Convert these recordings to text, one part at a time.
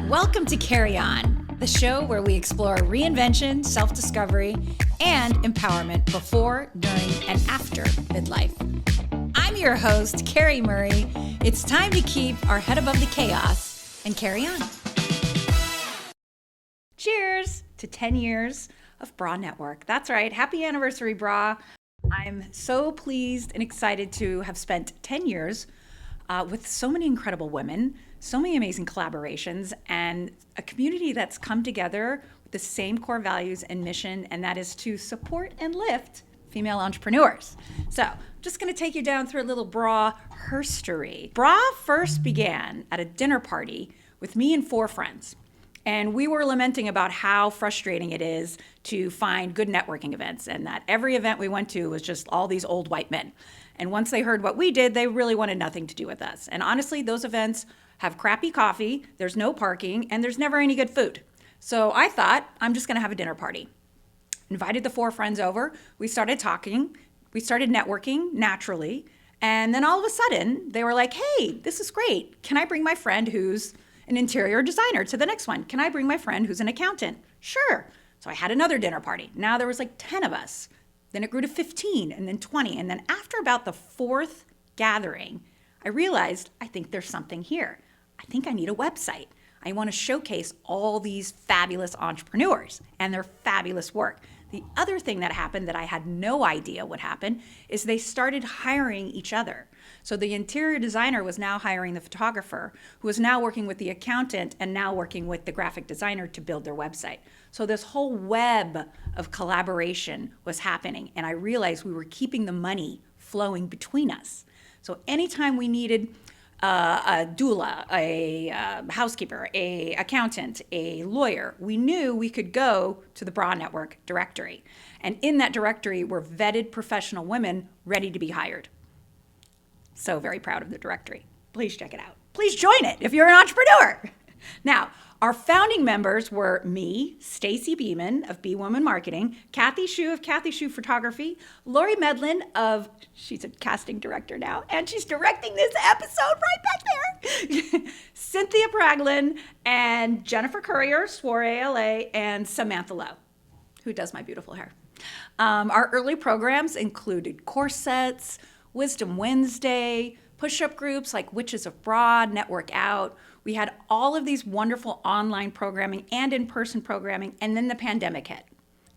Welcome to Carrie On, the show where we explore reinvention, self-discovery, and empowerment before, during, and after midlife. I'm your host, Carrie Murray. It's time to keep our head above the chaos and carry on. Cheers to 10 years of Bra Network. That's right. Happy anniversary, Bra. I'm so pleased and excited to have spent 10 years with so many incredible women, so many amazing collaborations, and a community that's come together with the same core values and mission, and that is to support and lift female entrepreneurs. So I'm just going to take you down through a little Bra herstory. Bra first began at a dinner party with me and 4 friends. And we were lamenting about how frustrating it is to find good networking events, and that every event we went to was just all these old white men. And once they heard what we did, they really wanted nothing to do with us. And honestly, those events have crappy coffee, there's no parking, and there's never any good food. So I thought, I'm just gonna have a dinner party. Invited the 4 friends over, we started talking, we started networking naturally, and then all of a sudden, they were like, hey, this is great. Can I bring my friend who's an interior designer to the next one? Can I bring my friend who's an accountant? Sure. So I had another dinner party. Now there was like 10 of us. Then it grew to 15 and then 20. And then after about the 4th gathering, I realized I think there's something here. I think I need a website. I want to showcase all these fabulous entrepreneurs and their fabulous work. The other thing that happened that I had no idea would happen is they started hiring each other. So the interior designer was now hiring the photographer, who was now working with the accountant and now working with the graphic designer to build their website. So this whole web of collaboration was happening, and I realized we were keeping the money flowing between us. So anytime we needed a doula, a housekeeper, a accountant, a lawyer, we knew we could go to the Bra Network directory. And in that directory were vetted professional women ready to be hired. So very proud of the directory. Please check it out. Please join it if you're an entrepreneur. Now, our founding members were me, Stacy Beeman of Bee Woman Marketing, Kathy Shu of Kathy Shu Photography, Lori Medlin of, she's a casting director now, and she's directing this episode right back there, Cynthia Praglin, and Jennifer Courier, Soiree LA, and Samantha Lowe, who does my beautiful hair. Our early programs included corsets, Wisdom Wednesday, push-up groups like Witches of Bra, Network Out. We had all of these wonderful online programming and in-person programming, and then the pandemic hit.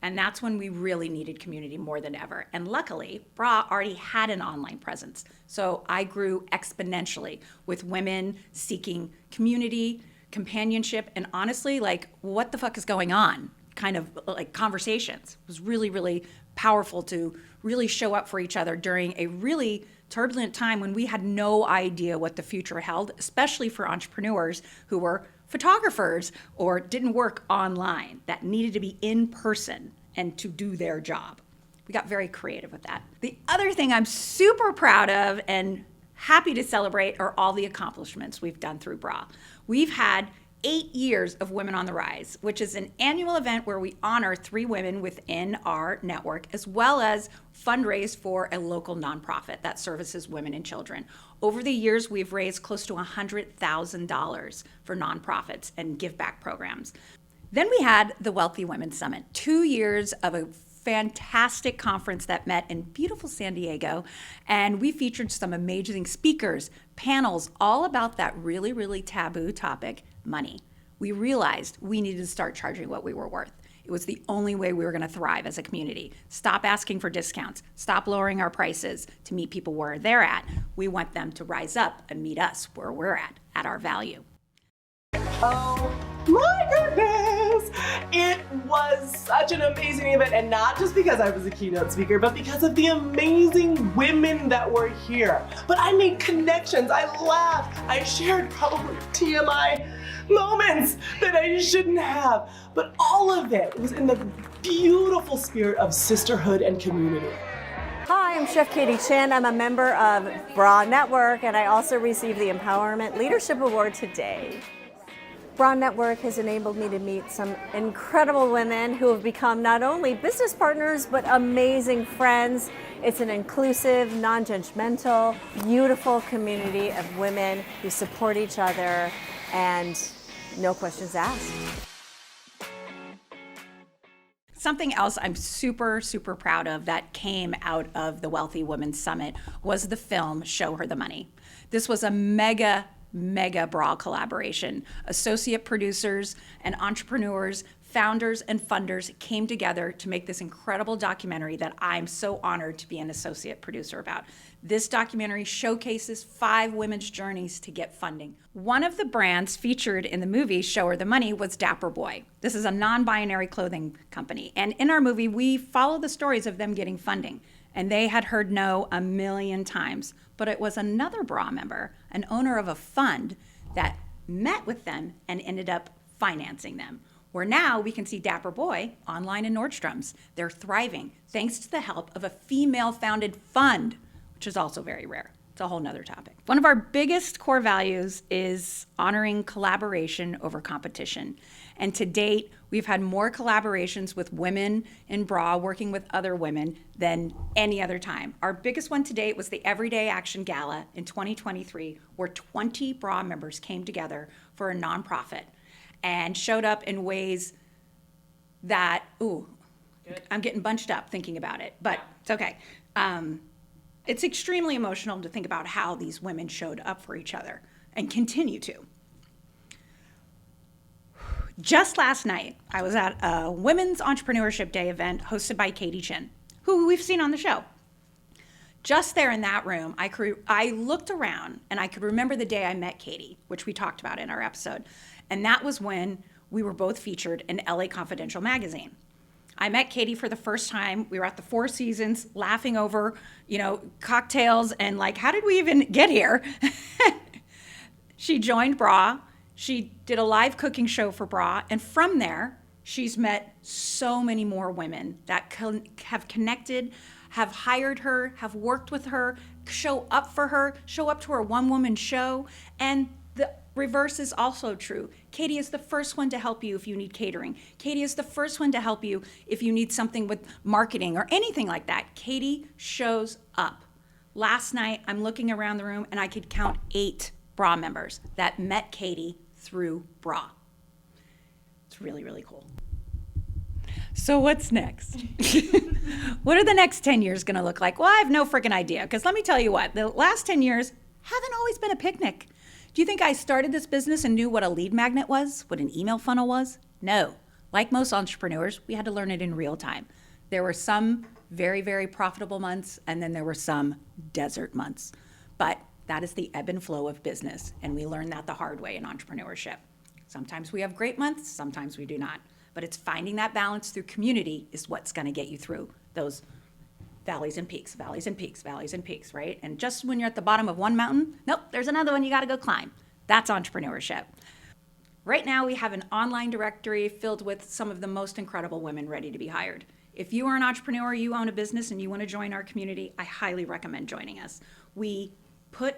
And that's when we really needed community more than ever. And luckily, Bra already had an online presence. So I grew exponentially with women seeking community, companionship, and honestly, like, what the fuck is going on? Kind of like conversations. It was really, really powerful to really show up for each other during a really turbulent time when we had no idea what the future held, especially for entrepreneurs who were photographers or didn't work online, that needed to be in person and to do their job. We got very creative with that. The other thing I'm super proud of and happy to celebrate are all the accomplishments we've done through Bra. We've had 8 years of Women on the Rise, which is an annual event where we honor 3 women within our network, as well as fundraise for a local nonprofit that services women and children. Over the years, we've raised close to $100,000 for nonprofits and give back programs. Then we had the Wealthy Women Summit, 2 years of a fantastic conference that met in beautiful San Diego, and we featured some amazing speakers, panels, all about that really, really taboo topic, money. We realized we needed to start charging what we were worth. It was the only way we were going to thrive as a community. Stop asking for discounts. Stop lowering our prices to meet people where they're at. We want them to rise up and meet us where we're at our value. Oh my goodness! It was such an amazing event, and not just because I was a keynote speaker, but because of the amazing women that were here. But I made connections, I laughed, I shared probably TMI moments that I shouldn't have. But all of it was in the beautiful spirit of sisterhood and community. Hi, I'm Chef Katie Chin. I'm a member of Bra Network, and I also received the Empowerment Leadership Award today. Bra Network has enabled me to meet some incredible women who have become not only business partners, but amazing friends. It's an inclusive, non-judgmental, beautiful community of women who support each other and no questions asked. Something else I'm super, super proud of that came out of the Wealthy Women's Summit was the film Show Her the Money. This was a mega bra collaboration. Associate producers and entrepreneurs, founders and funders came together to make this incredible documentary that I'm so honored to be an associate producer about. This documentary showcases 5 women's journeys to get funding. One of the brands featured in the movie Show Her the Money was Dapper Boy. This is a non-binary clothing company. And in our movie, we follow the stories of them getting funding. And they had heard no a million times. But it was another bra member, an owner of a fund, that met with them and ended up financing them. Where now we can see Dapper Boy online in Nordstrom's. They're thriving thanks to the help of a female-founded fund, which is also very rare. It's a whole nother topic. One of our biggest core values is honoring collaboration over competition. And to date, we've had more collaborations with women in bra working with other women than any other time. Our biggest one to date was the Everyday Action Gala in 2023, where 20 bra members came together for a nonprofit and showed up in ways that, I'm getting bunched up thinking about it, but it's okay. It's extremely emotional to think about how these women showed up for each other and continue to. Just last night, I was at a Women's Entrepreneurship Day event hosted by Katie Chin, who we've seen on the show. Just there in that room, I looked around and I could remember the day I met Katie, which we talked about in our episode. And that was when we were both featured in LA Confidential magazine. I met Katie for the first time. We were at the Four Seasons laughing over, cocktails and like, how did we even get here? She joined Bra. She did a live cooking show for Bra. And from there, she's met so many more women that have connected, have hired her, have worked with her, show up for her, show up to her one-woman show. And the reverse is also true. Katie is the first one to help you if you need catering. Katie is the first one to help you if you need something with marketing or anything like that. Katie shows up. Last night, I'm looking around the room and I could count 8 Bra members that met Katie through Bra. It's really, really cool. So what's next? What are the next 10 years gonna look like? Well, I have no freaking idea, because let me tell you what, the last 10 years haven't always been a picnic. Do you think I started this business and knew what a lead magnet was, what an email funnel was? No. Like most entrepreneurs, we had to learn it in real time. There were some very, very profitable months, and then there were some desert months. But that is the ebb and flow of business, and we learn that the hard way in entrepreneurship. Sometimes we have great months, sometimes we do not. But it's finding that balance through community is what's gonna get you through those valleys and peaks, valleys and peaks, valleys and peaks, right? And just when you're at the bottom of one mountain, nope, there's another one you gotta go climb. That's entrepreneurship. Right now, we have an online directory filled with some of the most incredible women ready to be hired. If you are an entrepreneur, you own a business, and you wanna join our community, I highly recommend joining us. We put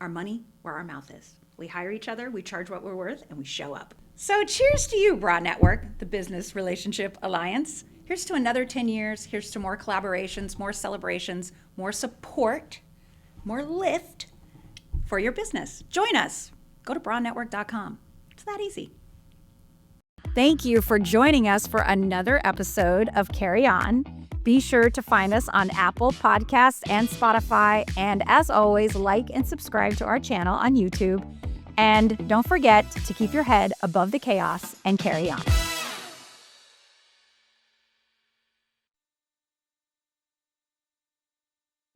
our money where our mouth is. We hire each other, we charge what we're worth, and we show up. So cheers to you, Bra Network, the Business Relationship Alliance. Here's to another 10 years. Here's to more collaborations, more celebrations, more support, more lift for your business. Join us. Go to branetwork.com. It's that easy. Thank you for joining us for another episode of Carrie On. Be sure to find us on Apple Podcasts and Spotify. And as always, like and subscribe to our channel on YouTube. And don't forget to keep your head above the chaos and carry on.